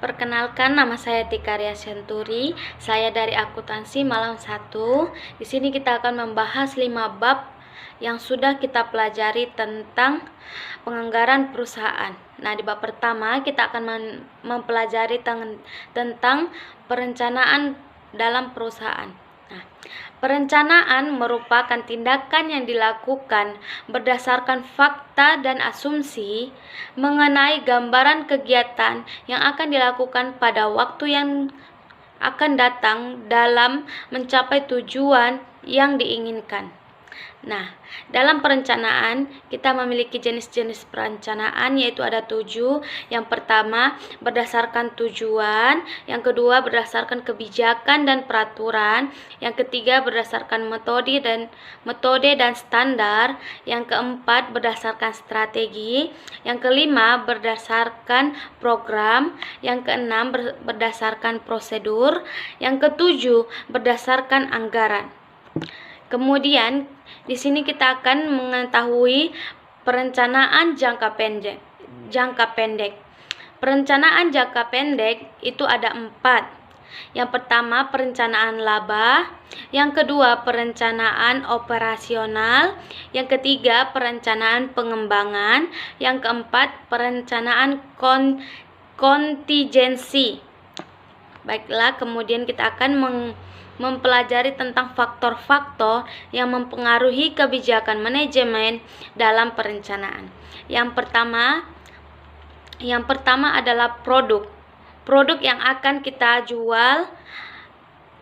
Perkenalkan, nama saya Tika Ria Senturi. Saya dari akuntansi Malang 1. Di sini kita akan membahas 5 bab yang sudah kita pelajari tentang penganggaran perusahaan. Nah, di bab pertama kita akan mempelajari tentang perencanaan dalam perusahaan. Nah, perencanaan merupakan tindakan yang dilakukan berdasarkan fakta dan asumsi mengenai gambaran kegiatan yang akan dilakukan pada waktu yang akan datang dalam mencapai tujuan yang diinginkan. Nah, dalam perencanaan kita memiliki jenis-jenis perencanaan, yaitu ada 7. Yang pertama berdasarkan tujuan, yang kedua berdasarkan kebijakan dan peraturan, yang ketiga berdasarkan metode dan standar, yang keempat berdasarkan strategi, yang kelima berdasarkan program, yang keenam berdasarkan prosedur, yang ketujuh berdasarkan anggaran. Kemudian di sini kita akan mengetahui perencanaan jangka pendek. Perencanaan jangka pendek itu ada 4. Yang pertama perencanaan laba, yang kedua perencanaan operasional, yang ketiga perencanaan pengembangan, yang keempat perencanaan kontingensi. Baiklah, kemudian kita akan mempelajari tentang faktor-faktor yang mempengaruhi kebijakan manajemen dalam perencanaan. Yang pertama adalah produk yang akan kita jual,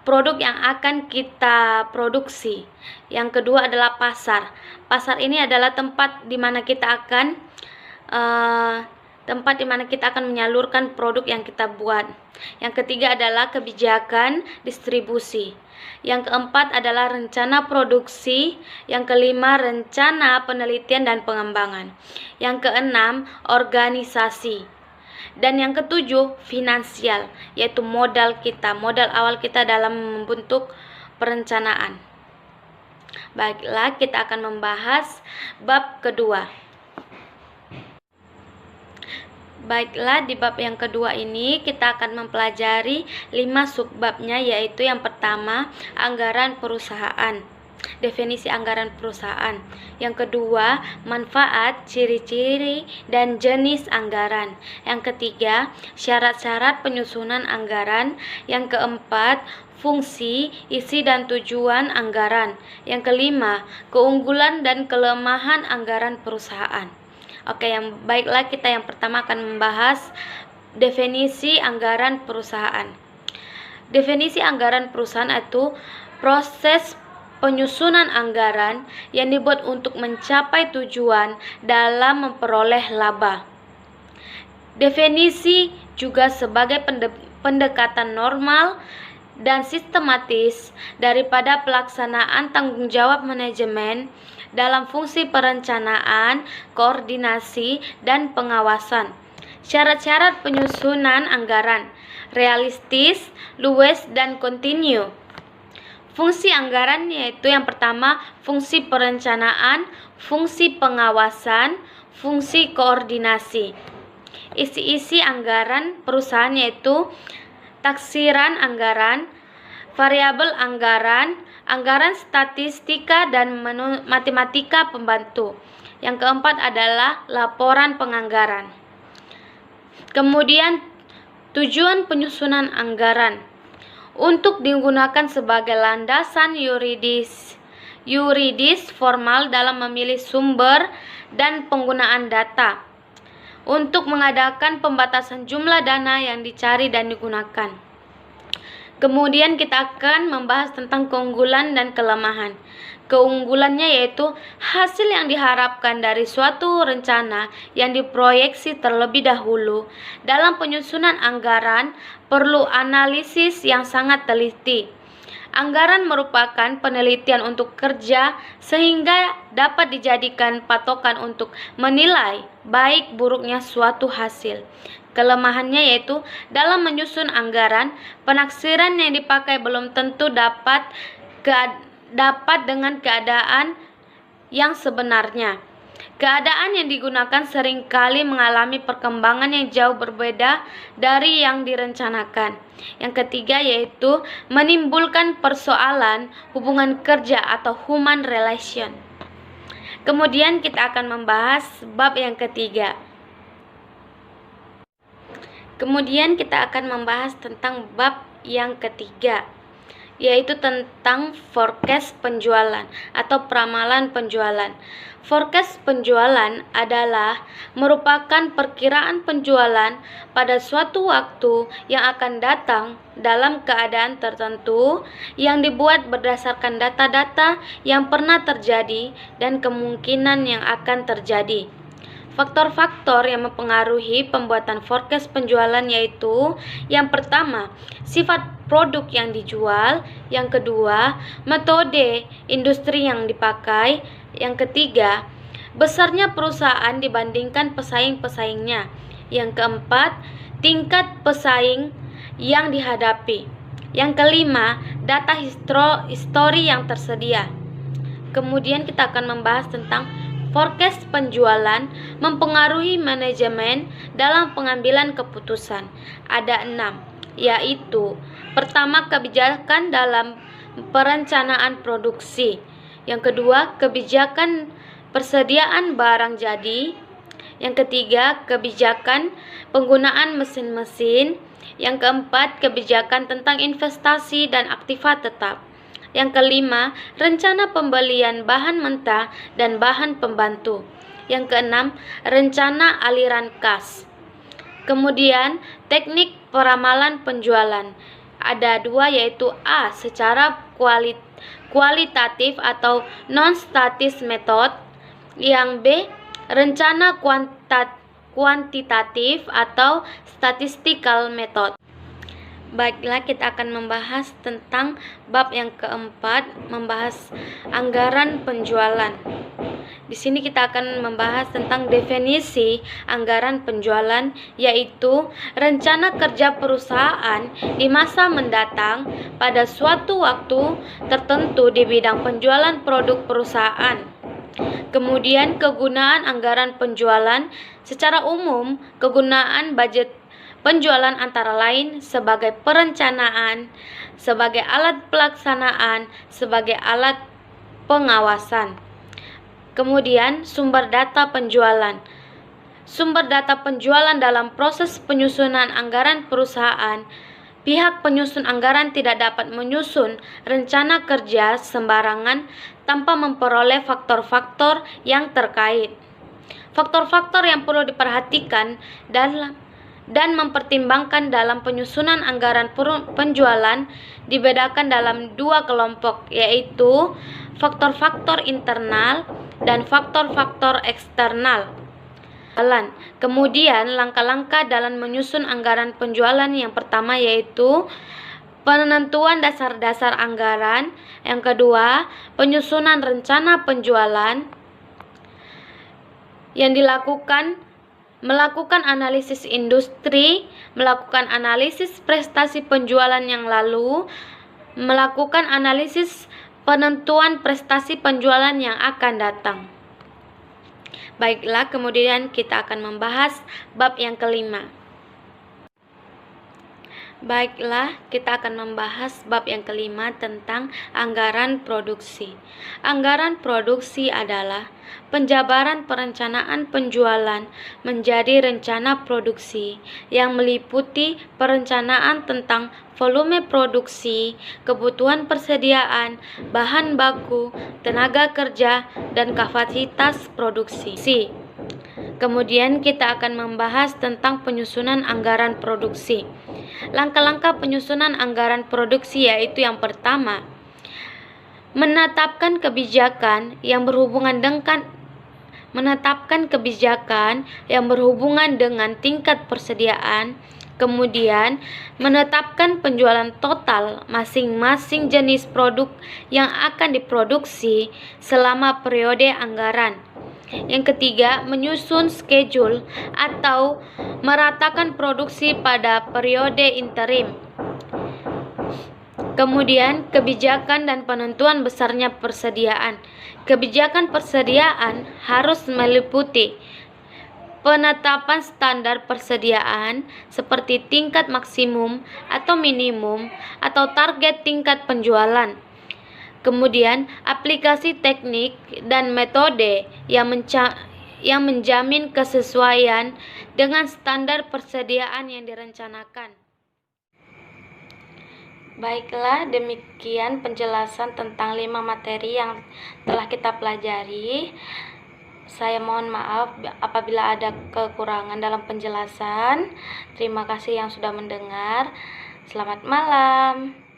produk yang akan kita produksi. Yang kedua adalah pasar ini adalah tempat di mana kita akan menyalurkan produk yang kita buat. Yang ketiga adalah kebijakan distribusi. Yang keempat adalah rencana produksi. Yang kelima rencana penelitian dan pengembangan. Yang keenam organisasi. Dan yang ketujuh finansial, yaitu modal awal kita dalam membentuk perencanaan. Baiklah, kita akan membahas bab kedua. Baiklah, di bab yang kedua ini kita akan mempelajari 5 subbabnya, yaitu yang pertama anggaran perusahaan, definisi anggaran perusahaan. Yang kedua manfaat, ciri-ciri, dan jenis anggaran. Yang ketiga syarat-syarat penyusunan anggaran. Yang keempat fungsi, isi, dan tujuan anggaran. Yang kelima keunggulan dan kelemahan anggaran perusahaan. Oke, baiklah, kita yang pertama akan membahas definisi anggaran perusahaan. Definisi anggaran perusahaan itu proses penyusunan anggaran yang dibuat untuk mencapai tujuan dalam memperoleh laba. Definisi juga sebagai pendekatan normal dan sistematis daripada pelaksanaan tanggung jawab manajemen dalam fungsi perencanaan, koordinasi, dan pengawasan. Syarat-syarat penyusunan anggaran: realistis, luas, dan kontinu. Fungsi anggaran yaitu yang pertama fungsi perencanaan, fungsi pengawasan, fungsi koordinasi. Isi-isi anggaran perusahaan yaitu taksiran anggaran, variabel anggaran, anggaran statistika, dan matematika pembantu. Yang keempat adalah laporan penganggaran. Kemudian tujuan penyusunan anggaran untuk digunakan sebagai landasan yuridis formal dalam memilih sumber dan penggunaan data untuk mengadakan pembatasan jumlah dana yang dicari dan digunakan. Kemudian kita akan membahas tentang keunggulan dan kelemahan. Keunggulannya yaitu hasil yang diharapkan dari suatu rencana yang diproyeksi terlebih dahulu. Dalam penyusunan anggaran perlu analisis yang sangat teliti. Anggaran merupakan penelitian untuk kerja sehingga dapat dijadikan patokan untuk menilai baik buruknya suatu hasil. Kelemahannya yaitu dalam menyusun anggaran, penaksiran yang dipakai belum tentu dapat dengan keadaan yang sebenarnya. Keadaan yang digunakan seringkali mengalami perkembangan yang jauh berbeda dari yang direncanakan. Yang ketiga yaitu menimbulkan persoalan hubungan kerja atau human relation. Kemudian kita akan membahas bab yang ketiga. Kemudian kita akan membahas tentang bab yang ketiga, yaitu tentang forecast penjualan atau peramalan penjualan. Forecast penjualan adalah merupakan perkiraan penjualan pada suatu waktu yang akan datang dalam keadaan tertentu yang dibuat berdasarkan data-data yang pernah terjadi dan kemungkinan yang akan terjadi. Faktor-faktor yang mempengaruhi pembuatan forecast penjualan yaitu yang pertama, sifat produk yang dijual, yang kedua, metode industri yang dipakai, yang ketiga, besarnya perusahaan dibandingkan pesaing-pesaingnya, yang keempat, tingkat pesaing yang dihadapi, yang kelima, data histori yang tersedia. Kemudian kita akan membahas tentang forecast penjualan mempengaruhi manajemen dalam pengambilan keputusan. Ada 6, yaitu pertama, kebijakan dalam perencanaan produksi. Yang kedua, kebijakan persediaan barang jadi. Yang ketiga, kebijakan penggunaan mesin-mesin. Yang keempat, kebijakan tentang investasi dan aktiva tetap. Yang kelima, rencana pembelian bahan mentah dan bahan pembantu. Yang keenam, rencana aliran kas. Kemudian, teknik peramalan penjualan. Ada 2 yaitu A. Secara kualitatif atau non-statis method. Yang B. Rencana kuantitatif atau statistical method. Baiklah, kita akan membahas tentang bab yang keempat, membahas anggaran penjualan. Di sini kita akan membahas tentang definisi anggaran penjualan, yaitu rencana kerja perusahaan di masa mendatang pada suatu waktu tertentu di bidang penjualan produk perusahaan. Kemudian kegunaan anggaran penjualan. Secara umum, kegunaan budget penjualan antara lain sebagai perencanaan, sebagai alat pelaksanaan, sebagai alat pengawasan. Kemudian sumber data penjualan. Sumber data penjualan dalam proses penyusunan anggaran perusahaan. Pihak penyusun anggaran tidak dapat menyusun rencana kerja sembarangan tanpa memperoleh faktor-faktor yang terkait. Faktor-faktor yang perlu diperhatikan dan mempertimbangkan dalam penyusunan anggaran penjualan dibedakan dalam 2 kelompok, yaitu faktor-faktor internal dan faktor-faktor eksternal. Kemudian langkah-langkah dalam menyusun anggaran penjualan yang pertama yaitu penentuan dasar-dasar anggaran, yang kedua penyusunan rencana penjualan yang melakukan analisis industri, melakukan analisis prestasi penjualan yang lalu, melakukan analisis penentuan prestasi penjualan yang akan datang. Baiklah, kemudian kita akan membahas bab yang kelima. Baiklah, kita akan membahas bab yang kelima tentang anggaran produksi. Anggaran produksi adalah penjabaran perencanaan penjualan menjadi rencana produksi yang meliputi perencanaan tentang volume produksi, kebutuhan persediaan, bahan baku, tenaga kerja, dan kapasitas produksi. Kemudian kita akan membahas tentang penyusunan anggaran produksi. Langkah-langkah penyusunan anggaran produksi yaitu yang pertama, menetapkan kebijakan yang berhubungan dengan tingkat persediaan, kemudian menetapkan penjualan total masing-masing jenis produk yang akan diproduksi selama periode anggaran. Yang ketiga, menyusun schedule atau meratakan produksi pada periode interim. Kemudian, kebijakan dan penentuan besarnya persediaan. Kebijakan persediaan harus meliputi penetapan standar persediaan seperti tingkat maksimum atau minimum atau target tingkat penjualan. Kemudian, aplikasi teknik dan metode yang menjamin kesesuaian dengan standar persediaan yang direncanakan. Baiklah, demikian penjelasan tentang 5 materi yang telah kita pelajari. Saya mohon maaf apabila ada kekurangan dalam penjelasan. Terima kasih yang sudah mendengar. Selamat malam.